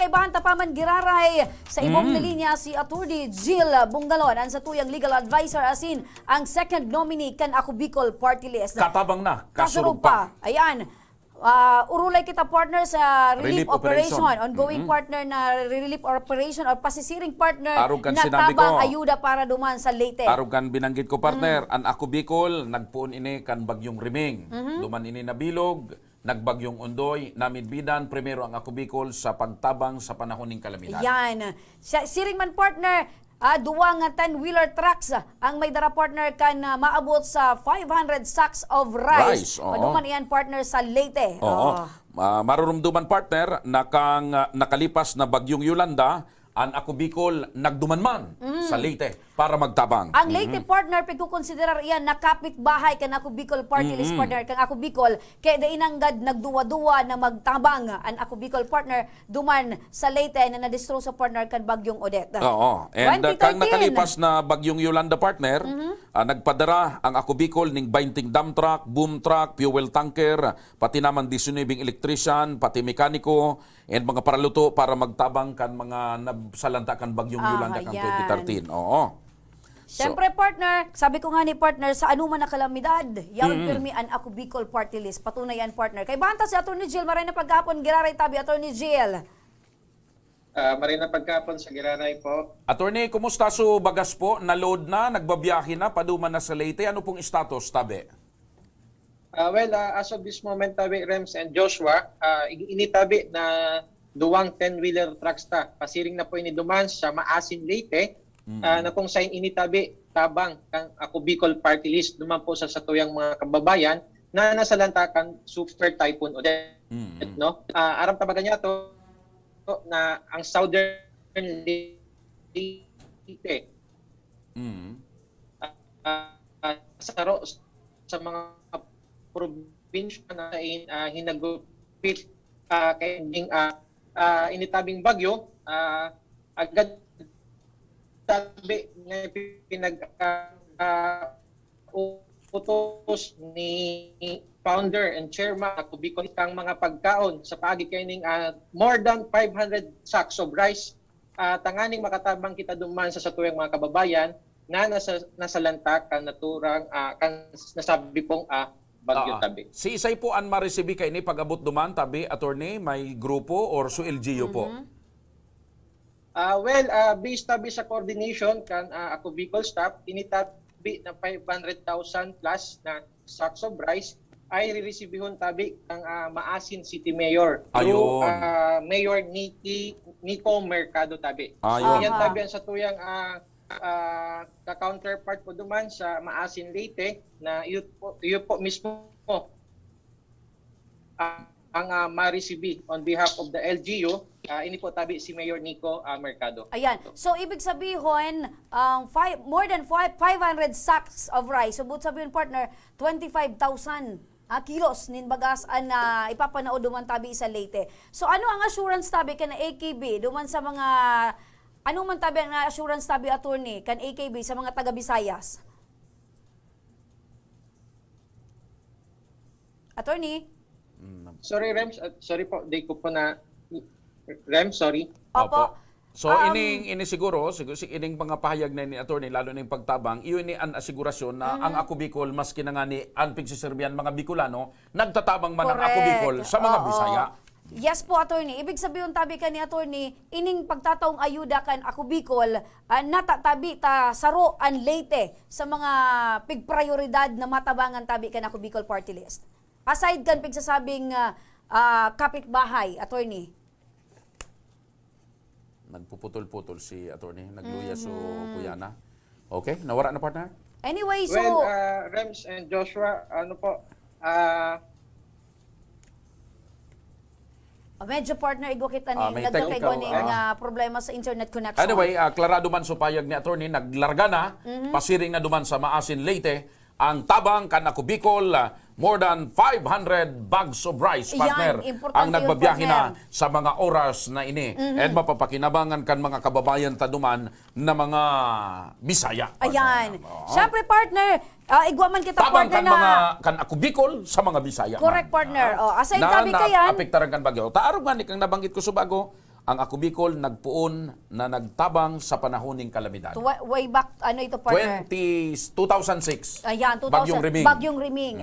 kay Bahanta Paman Giraray sa ibong linya si Attorney Jill Bungalon ang sa tuyang legal advisor asin ang second nominee kan Ako Bicol Party List. Katabang na, Kasurog kasurog pa. pa. Ayan. Urulay kita partner sa relief operation. operation. Ongoing partner na relief operation or pasisiring partner Arugan na sinabi tabang ko. ayuda para duman sa Leyte. Arugan binanggit ko partner, ang Ako Bicol, nagpuon ini kan bagyong Riming. Duman ini nabilog, nagbagyong Undoy, namidbidan primero ang Ako Bicol sa pagtabang sa panahon ng kalamidad. Yan. Siring man partner, duwa nga 10-wheeler trucks ang may dara partner kan maabot sa 500 sacks of rice. Oo. Panuman iyan partner sa Leyte. Oo. Marurumduman partner na kang nakalipas na bagyong Yolanda, ang Ako Bicol nagduman man sa Leyte para magtabang. Ang Leyte partner, pagkukonsiderar iyan nakapit bahay kan Ako Bicol Party List partner, kang Ako Bicol, kaya da inanggad nagduwa-duwa na magtabang ang Ako Bicol partner duman sa Leyte na nadistro sa partner kan Bagyong Odette. Oo. And 2013. kang nakalipas na bagyong Yolanda partner, nagpadara ang Ako Bicol ning 20 dump truck, boom truck, fuel tanker, pati naman 19 electrician, pati mekaniko, and mga paraluto para magtabang kan mga nabsalanta kan bagyong Yolanda kan yan. 2013. Oo. Siyempre partner, sabi ko nga ni partner, sa anuman na kalamidad, yaon pirmi ang Ako Bicol Party List. Patunay yan partner. Kay Bahanta si Attorney Jill, maray na paghapon, Giraray tabi Attorney Jill. Maray na pagkapon sa Giraray po. Attorney, kumusta so bagas po? Na-load na, nagbabiyahe na, paduman na sa Leyte. Ano pong status, tabi? As of this moment, tabi, Rems and Joshua, initabi na duwang 10-wheeler trucks ta. Pasiring na po ini duman sa Maasin, Leyte, na kung saan initabi tabang kang Ako Bicol Party List duman po sa satuyang mga kababayan na nasa lantakan Super Typhoon Odette. No? Aram tabagan niya to na ang Southern Leyte sa mga probinsya na hinagupit kay initabing bagyo, agad tabi na utos ni founder and chairman Ako Bicol kang mga pagkaon sa paagi kayning more than 500 sacks of rice, tanganing makatabang kita duman sa satuyang mga kababayan na nasa lantakan naturang kan nasabi pong bagyo tabi. Si isay po ang maresibi kay ni pag-abot duman, tabi, attorney, may grupo or so LGU po? Based tabi sa coordination kan Ako Bicol staff, initabi na 500,000 plus na sacks of rice ay riresibihon tabi ang Maasin City Mayor through Mayor Nico Mercado tabi. So yan tabi ang satuyang ka-counterpart po duman sa Maasin Leyte na yun po mismo ang marisibi on behalf of the LGU. Ini po tabi si Mayor Nico Mercado. Ayan. So, ibig sabihin, more than 500 sacks of rice. So, sabihin, partner, 25,000 kilos nin bagas na ipapanao duman tabi sa Leyte. So, ano ang assurance tabi ka na AKB duman sa mga, ano man tabi ang assurance tabi, attorney, kan AKB sa mga taga-Visayas? Attorney? Sorry, Rems. Sorry po, di ko po na... Rem, sorry. Opo. So ini siguro ining mga pahayag na ni attorney lalo na yung pagtabang iyon ni an asigurasyon na ang Ako Bicol maski na nga ni an pigsiserbian mga Bicolano nagtatabang man ang Ako Bicol sa mga Bisaya. Yes po, attorney. Ibig sabihin tabi ka ni attorney, ining pagtataong ayuda kan Ako Bicol, natatabi ta saro an Leyte sa mga pigprioridad na matabangan tabi kan Ako Bicol Party List. Aside kan pigsasabing kapitbahay, attorney. Nagpuputol-putol si attorney, nagluya so Kuyana. Okay, nawara na partner? Anyway, so Rems and Joshua, ano po, medyo partner igo kita ni may nagkakaigo technical, ng problema sa internet connection. Anyway, klarado man so payag ni attorney, naglarga na, pasiring na duman sa Maasin Leyte, ang tabang kan Ako Bicol, more than 500 bags of rice, partner, ang nagbabiyahe na sa mga oras na ini. And mapapakinabangan kan mga kababayan taduman na mga Bisaya. Ayan. Siyempre, partner, igwaman kita, tabang partner, kan mga kan Ako Bicol sa mga Bisaya. Correct, partner. Aside na tabi kayan. apektaran kan bagyo. Taarog man kang nabanggit ko sa bago, ang Ako Bicol nagpuon na nagtabang sa panahon ng kalamidad. Way back, ano ito, partner? 2006. Ayan, 2000. Bagyong Riming. Bagyong Riming.